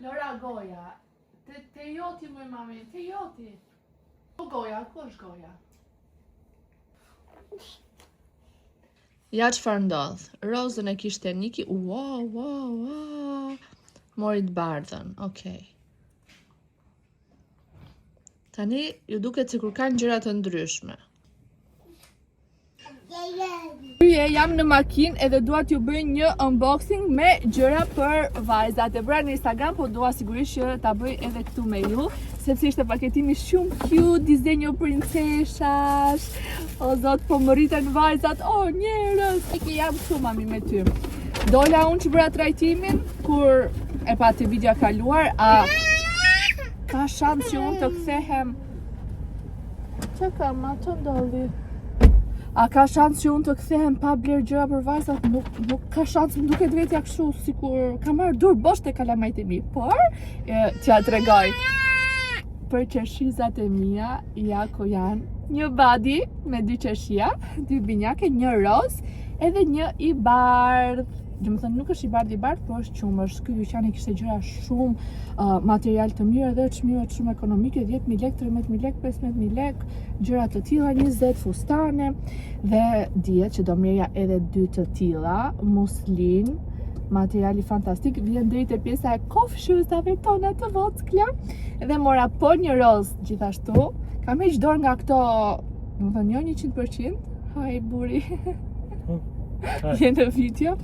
Lora goja. Te joti më mami, te joti. Ku goja, ku është goja? Ja çfarë ndodh. Rozën e kishte Niki. Wow. Mori të bardhën. Okej. Tani ju duket sikur kanë gjëra të ndryshme. Jam në makinë edhe dua t'ju bëj një unboxing me gjëra për vajzat. E bëra në Instagram, po dua sigurisht që ta bëj edhe këtu me ju, sepse ishte paketimi shumë cute, dizenjo princeshash. O zot, po më rriten vajzat. O njerëz, iki jam këtu mami me ty. Dola unë që bëra trajtimin, kur e pati videa kaluar, ka shans që unë të kthehem. Çka kam, ato ndodhi? A ka shans që unë të kthehem pa bler gjëra për vajzat? Nuk ka shans, më duket vetja kështu, sikur ka marrë dur bosh te kalamajt e mi. Por, t'ja tregoj. Për qeshizat e mia, jako janë një badi me 2 qeshia, 2 binjake, një roz, edhe një i bardh. Domethënë nuk është i bardh, por është qumësh. Ky dyqani kishte gjëra shumë material të mirë dhe çmime shumë ekonomike, 10.000 lekë, 13.000 lekë, 15.000 lekë, gjëra të tilla, 20 fustane dhe dihet që do merrja edhe 2 të tilla, muslin, materiali fantastik, vjen deri te pjesa e kofshuzave tona të vockla. Dhe mora po një roz gjithashtu. Kam heq dorë nga këto, domethënë jo 100%, haj buri. Je në video.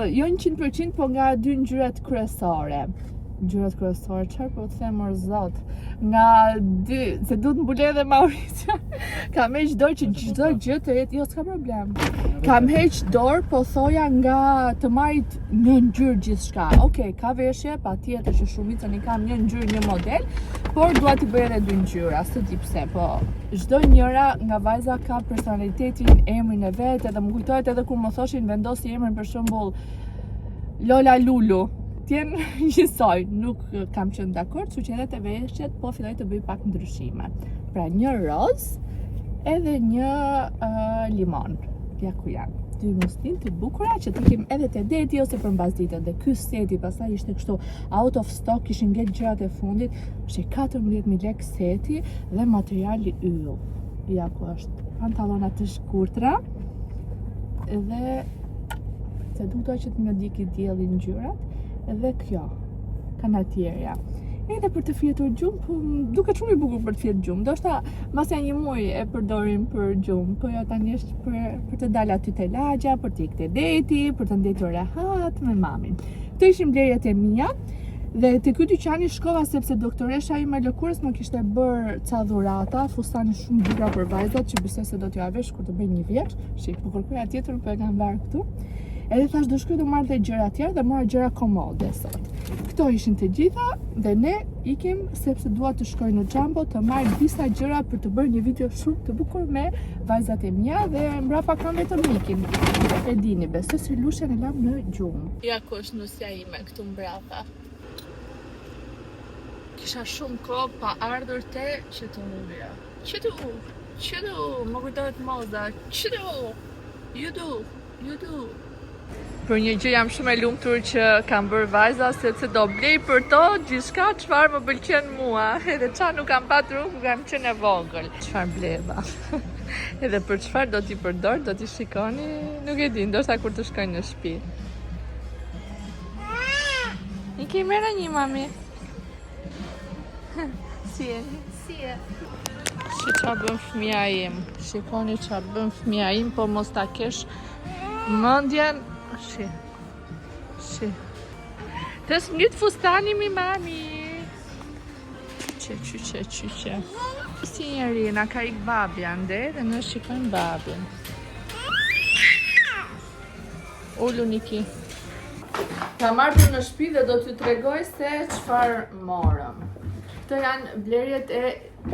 Jo 100%, po nga 2 ngjyrat kryesore. Çfarë po të them or zot? Nga 2, se duhet mbule edhe Mauricio. Kam heq dorë që çdo gjë të jetë, jo s'ka problem. Kam heq dorë, po thoja nga të marrit një ngjyrë gjithçka. Okej, ka veshje, patjetër që shumicën i kam një ngjyrë, një model, por dua t'i bëj edhe 2 ngjyra, s'e di pse, po çdo njëra nga vajza ka personalitetin, emrin e vet, edhe më kujtohet edhe kur më thoshin vendosi emrin për shembull Lola Lulu. Tjen njësoj, nuk kam qenë dakord, kështu që edhe te veshjet po filloj të bëj pak ndryshime. Pra një roz edhe një limon. Ja ku janë. 2 muslin të bukura që të kem edhe te deti ose për mbasditë. Dhe ky seti pastaj ishte kështu out of stock, kishin ngel gjërat e fundit. Është 14.000 lekë seti dhe materiali yll. Ja ku është. Pantallona të shkurtra. Edhe se dua që të më diki dielli ngjyrat. Edhe kjo, kanatierja. Edhe për të fjetur gjumë, po duket shumë i bukur për të fjetur gjumë. Ndoshta mbas një muaj e përdorim për gjumë, po jo tani është për të dalë aty te lagja, për të ikë te deti, për të ndetur rehat me mamin. Këto ishin blerjet e mia. Dhe te ky dyqani shkova sepse doktoresha ime lëkurës më kishte bërë ca dhurata, fustane shumë bukura për vajzat që besoj se do t'ju avesh kur të bëj një vjeç. Shih, po kërkoja tjetër, po e kam varë këtu. Edhe thash do shkoj të marr dhe gjëra tjera dhe mora gjëra komode sot. Këto ishin të gjitha dhe ne ikim sepse dua të shkoj në Jumbo të marr disa gjëra për të bërë një video shumë të bukur me vajzat e mia dhe mbrapa kam vetëm Nikin. E dini, besoj se lushen e lam në gjumë. Ja ku është nusja ime këtu mbrapa. Kisha shumë kohë pa ardhur te qëtullja. Qëtu, më kujtohet moza. Qëtu, ju du. Për një gjë jam shumë e lumtur që kam bërë vajza, sepse do blej për to gjithçka çfarë më pëlqen mua. Edhe çfarë nuk kam patur kur kam qenë e vogël. Çfarë bleva. Edhe për çfarë do t'i përdor, do t'i shikoni, nuk e di, ndoshta kur të shkoj në shtëpi. Niki merë një mami. Si e? Shi qa bën fëmija im. Shikoni qa bën fëmija im, po mos ta kesh mendjen. Shi. Të s'ngrit fustani mi mami. Qe. Si njeri, na ka ik babja nde dhe në shikojnë babjen. Ullu Niki. Ka marrë në shtëpi dhe do t'ju tregoj se çfarë morëm. Këto janë blerjet e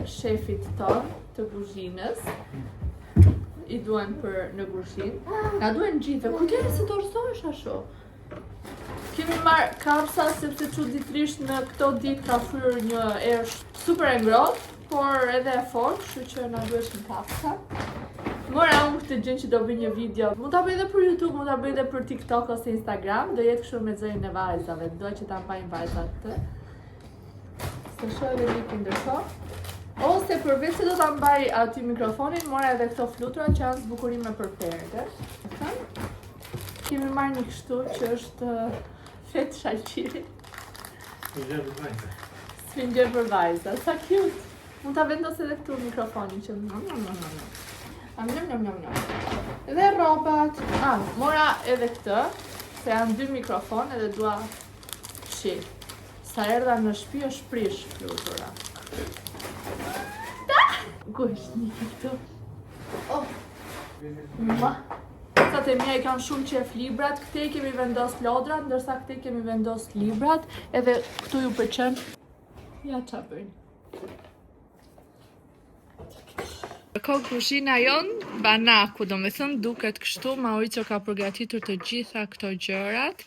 shefit ton të kuzhinës. I duen për në kuzhinë. Na duen gjithë, kujteni se dorëzohesh ashtu. Kemi marrë kapsa sepse çuditërisht në këto ditë ka fryrë një erë super e ngrohtë, por edhe e fortë, kështu që na duheshin kapsa. Mora unë këtë gjën që do bëj një video. Mund ta bëj edhe për YouTube, mund ta bëj edhe për TikTok ose Instagram. Do jetë kështu me zërin e vajzave. Do që ta mbajnë vajzat të. Se shoh edhe Niki ndërkohë. Ose përveç se do ta mbaj aty mikrofonin, mora edhe këto flutura që janë zbukurime për perde. Kemi marrë një kështu që është fet shalqiri. Sfinxher për vajza. Sa cute. Mund ta vendos edhe këtu mikrofonin që Edhe rrobat. Mora edhe këtë, se janë 2 mikrofon edhe dua shi. Sa erdha në shtëpi është prish flutura. Ku është Niki këtu? Sa të mia i kanë shumë qef librat, këte i kemi vendos lodra, ndërsa këte i kemi vendos librat, edhe këtu ju pëlqen. Ja qa bëjnë. Ko kuzhina jonë, banaku, do me thënë duket kështu, Mauricio ka përgatitur të gjitha këto gjërat.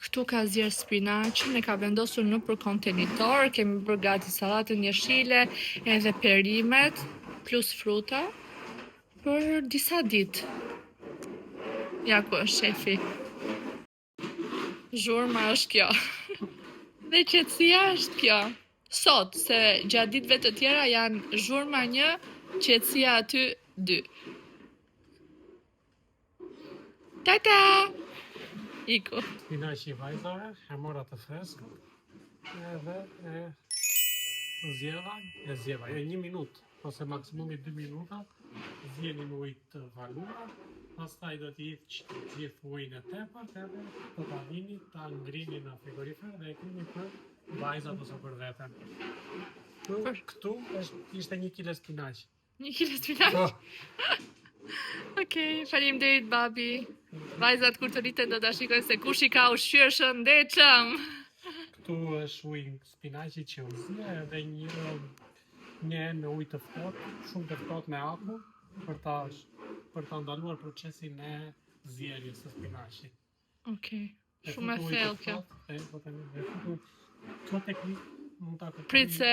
Këtu ka zjerë spinaqin, e ka vendosur në për kontenitor, kemi përgati salatën jeshile, edhe perimet, plus fruta, për disa ditë. Ja ku është shefi. Zhurma është kjo. Dhe qetësia është kjo. Sot, se gjatë ditëve të tjera janë zhurma 1, qetësia aty 2. Tata! Iku. Spinaqi vajzave, e mora të freskë, edhe e zjeva, 1 minutë, ose maksimumi 2 minuta, zjeni në ujë të valuar, pastaj do t'i gjithë ujin e tepërt, edhe do ta vini, ta ngrini në frigorifer dhe e keni për vajzat ose për veten. Këtu ishte 1 kg spinaq. 1 kg spinaq? Okej, faleminderit babi. Vajzat kur të rriten do ta shikojnë se kush i ka ushqyer shëndetshëm. Këtu është uji spinaqi që u zje edhe një me ujë të ftohtë, shumë të ftohtë me akull, për ta ndaluar procesin e zjerjes së spinaqit. Okej, shumë e thellë kjo. Këtë teknik mund ta kërkoni. Prit se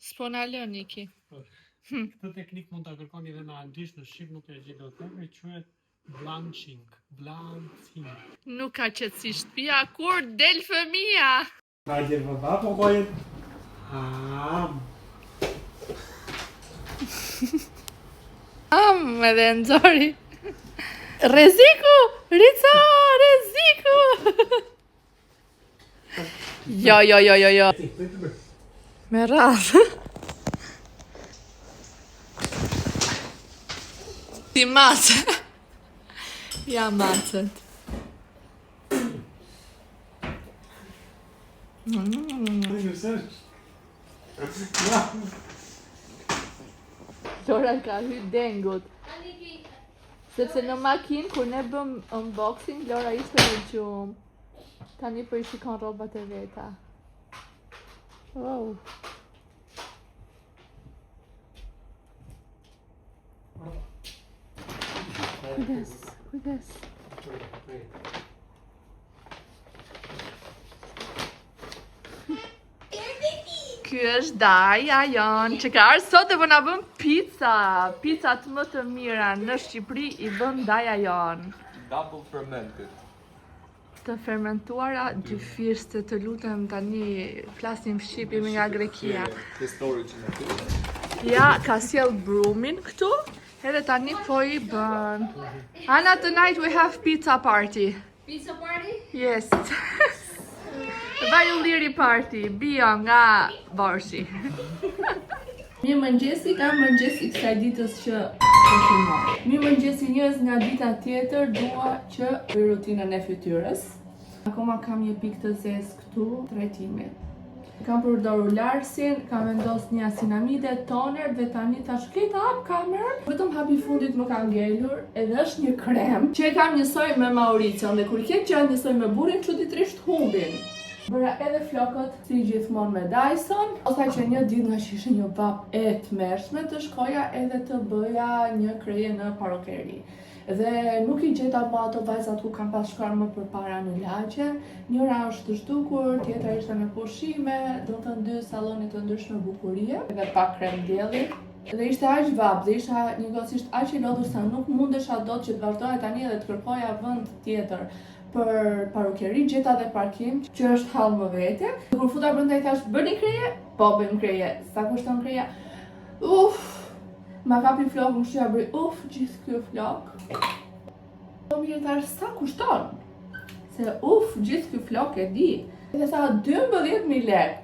s'po na lën Niki. Këtë teknik mund ta kërkoni edhe në anglisht, në shqip nuk e gjej dot, quhet blanching. Nuk ka qetësi shtëpia kur del fëmia. Hajde baba, po bojën. Edhe nxori. Rreziku! Rica, rreziku! Jo. Me radhë. Si macë. Ja macët. Lora ka hyrë dengut. Sepse në makinë, kur ne bëm unboxing, Lora ishte në gjumë. Tani për i shikon robat e veta. Wow. Kujdes. Ky është Daja jon, që ka ardhur sot dhe po na bën pizza. Pizzat më të mira në Shqipëri i bën Daja jon. Double fermented. Të fermentuara dy firste, të lutem tani flasim shqip, jemi nga Greqia. Ja, ka sjell brumin këtu, edhe tani po i bën. Anna, tonight we have pizza party. Pizza party? Yes. Vajulliri party, bio nga Borshi. Mirë mëngjesi, ka mëngjesi kësaj ditës që po filmoj. Mirë mëngjesi njerëz, nga dita tjetër dua që bëj rutinën e fytyrës. Akoma kam një pikë të zezë këtu, trajtimit. Kam përdorur larsin, kam vendos një asinamide, toner dhe tani tash këta hap kamerën. Vetëm hapi fundit më ka ngelur, edhe është një krem që e kam njësoj me Mauricio dhe kur ke që njësoj me burrin çuditërisht humbin. Bëra edhe flokët si gjithmonë me Dyson, ose që një ditë nga që ishte një vap e tmerrshme të shkoja edhe të bëja një kreje në parokeri. Dhe nuk i gjeta më ato vajzat ku kam pas shkuar më përpara në lagje. Njëra është të zhdukur, tjetra ishte me pushime, do të dy sallone të ndryshme bukurie, edhe pak krem dielli. Dhe ishte aq vap, dhe isha njëkohësisht aq e lodhur sa nuk mundesha dot që të vazhdoja tani edhe të kërkoja vend tjetër për parukeri, gjeta dhe parkim, që është hall më vete. Kur futa brenda i thash, bëni kreje? Po, bëjmë kreje. Sa kushton kreja? Ma kapi flok, më shqia bëri, gjithë kjo flok. Po mirë thash, sa kushton? Se gjithë kjo flok e di. Dhe sa 12.000 lekë.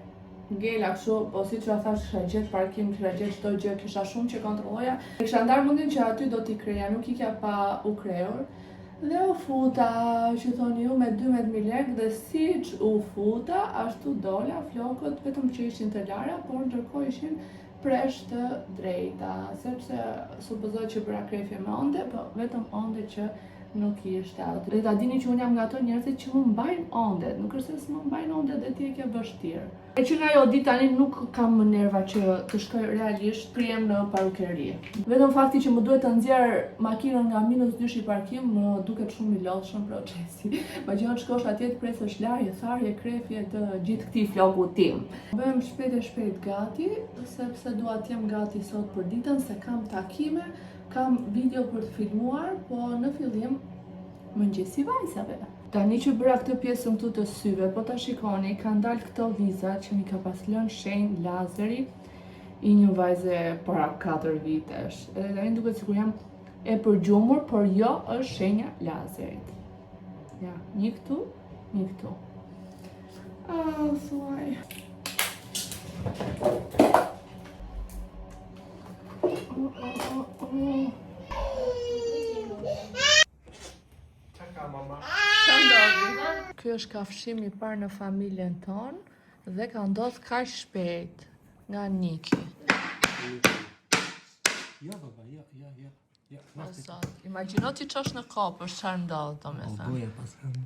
Ngela kështu, po si që a thash, kisha gjetë parkim, kisha gjetë çdo gjë, kisha shumë që kontrolloja. Kisha ndarë mundin që aty do t'i kreja, nuk ikja pa u krejur. Dhe u futa, që thoni ju, me 12.000 lekë, dhe si që u futa, ashtu dola flokët, vetëm që ishin të lara, por ndërkohë ishin presh të drejta. Sepse supozoj që bëra krefje me onde, po vetëm onde që nuk ishte aty. Dhe ta dini që unë jam nga ato njerëzit që më mbajnë ondet, nuk është se s'më mbajnë ondet dhe ti e ke vështirë. E që nga jo ditë tani nuk kam më nerva që të shkoj realisht prijem në parukeri. Vetëm fakti që më duhet të nxjerr makinën nga -2 i parkim më duket shumë i lodhshëm procesi. Imagjino të shkosh atje të presësh larje, tharje, krefje të gjithë këtij floku tim. Bëhem shpejt gati, sepse dua të jem gati sot për ditën, se kam takime, kam video për të filmuar, po në fillim mëngjesi vajzave. Tani që bëra këtë pjesën këtu të syve, po ta shikoni, kanë dalë këto vizat që mi ka pas lënë shenjë lazeri i një vajze para 4 vitesh. Edhe tani duket sikur jam e përgjumur, por jo është shenja lazerit. Ja, një këtu, një këtu. Thuaj. Ky është kafshimi i parë në familjen tonë dhe ka ndodhur kaq shpejt nga Niki. Ja, baba, ja. Imagjino ti çosh në kopë, çfarë ndodh domethënë. Goja pas kanë.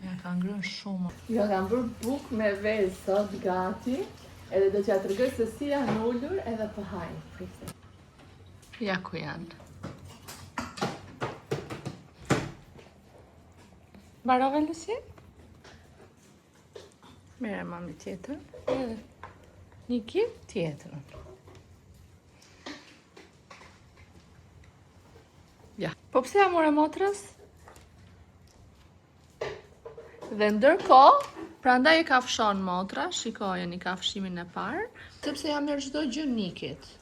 Ja, ka ngrënë shumë. Jo, kam bërë bukë me vezë sot gati, edhe do t'ja tregoj se si janë ulur edhe po hajnë. Ja ku janë. Mbarove Lucy? Mere mami tjetër, edhe Niki tjetër. Ja. Po pse ja more motrës? Dhe ndërkohë, prandaj e kafshon motra, shikojeni kafshimin e parë, sepse ja merr çdo gjë Nikit.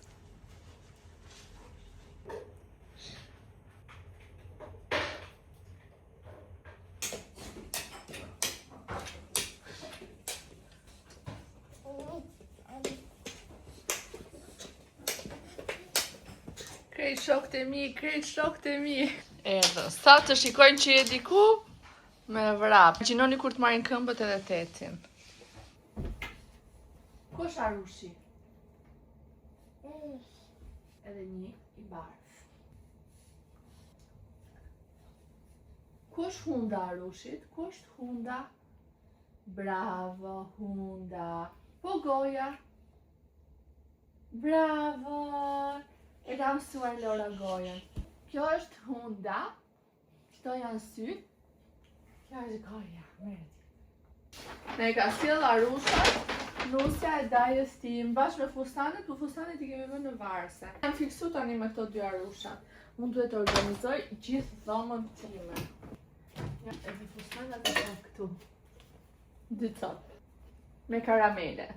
Krejt shokët e mi. Edhe, sa të shikojnë që je diku, me vrap. Imagjinoni kur të marrin këmbët edhe tetin. Ku është Arushi? Edhe një i bardhë. Ku është hunda Arushit? Ku është hunda? Bravo, hunda. Po goja. Bravo. E kam mësuar Lora gojen. Kjo është hunda. Këto janë syt. Kjo është goja. Ne ka sjell Arusha, nusja e dajës tim, bashkë me fustanet, po fustanet i kemi vënë në varse. Jam fiksu tani me këto 2 Arushat. Mund duhet të organizoj gjithë dhomën time. Ja, edhe fustanet e kam këtu. 2 cop. Me karamele.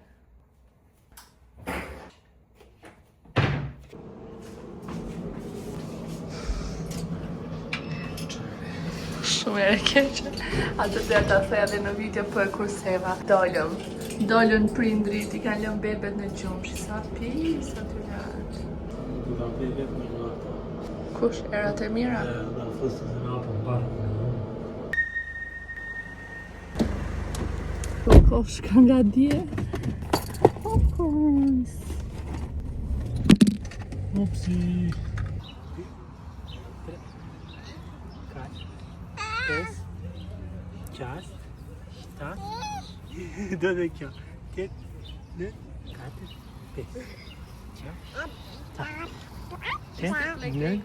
Shumë e keqe. Atë të ta thej edhe në video po e kurseva. Dollën prindrit, i kanë lënë bebet në gjumë. Sa pis aty lart. Do ta bëj vetëm në ato. Kush, erat e mira? Da fustë se na po barku. Kokoshka nga dje. Kokos. Upsi. 5, 6, 7, do dhe kjo, 8, 9, 4, 5, 6, 7, 8, 9,